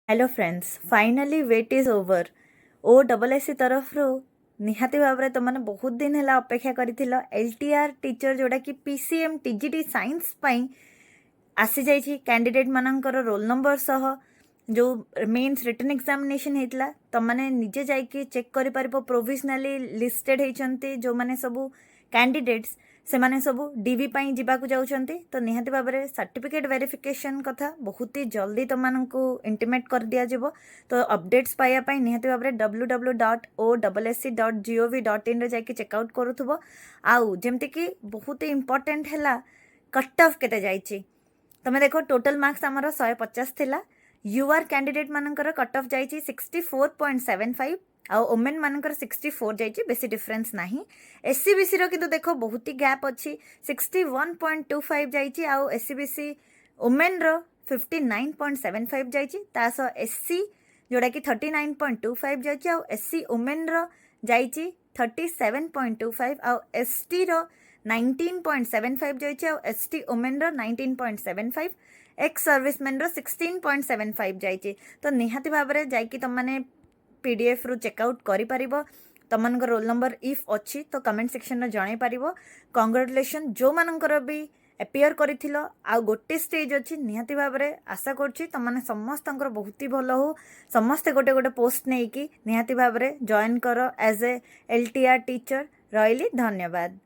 Hello friends, finally wait is over. ओ डबल एस तरफ निहाती भाव में तुमने बहुत दिन है अपेक्षा कर एलटीआर टीचर जोड़ा कि पीसीएम टीजीटी साइंस आसी जाइए कैंडिडेट मानकर रोल नंबर सह जो मेन्स रिटन एग्जामिनेशन होता तुमने निजे जाकि चेक कर प्रोविजनाली लिस्टेड होती जो मैंने सबू कैंडिडेट्स से माने सबू डीवी पाई जीवाकू जाउछंती। तो निहाती भाव में सर्टिफिकेट वेरिफिकेशन कथा बहुत ही जल्दी तुमको इंटिमेट कर दिया जिवो। तो अपडेट्स पाइबापी निहाती भाव में www.osc.gov.in रे जाकि चेकआउट करूथुबो। आउ जेमती कि बहुत ही इंपोर्टेंट है कट ऑफ केते जाइछि। तमे देखो टोटल मार्क्स आमर 150 थिला। यूआर कैंडिडेट मानकर कट ऑफ जाइछि 64.75 आ ओमेन मानकर 64 जाइछि, बेसी डिफरेंस नाही। एससीबीसी रो किंतु देखो बहुत ही गैप अच्छी 61.25 जाइछि आ एससीबीसी ओमेन रो 59.75 जाइछि। तास एससी जोड़ा कि 39.25 जाइछि आ एससी ओमेन रो जाइछि 37.25 आ एसटी रो 19.75 जाइछि आ एसटी ओमेन रो 19.75, एक्स सर्विसमैन रो 16.75 जाइछि। तो निहाती भाव में जाइकि तुमने पीडीएफ रु चेकआउट करि परिबो। तुमन रोल नंबर इफ अच्छी तो कमेंट सेक्शन में जणाई पारिबो। कांग्रेचुलेशन जो मानकर भी एपियर करिथिलो आ गोटे स्टेज अच्छी निहाती भाव में आशा करछि तुमने समस्त बहुत ही भल हो। समस्ते गोटे गोटे पोस्ट नहीं कि निहाती भाव में जॉइन कर एज ए एलटीआर टीचर। रही धन्यवाद।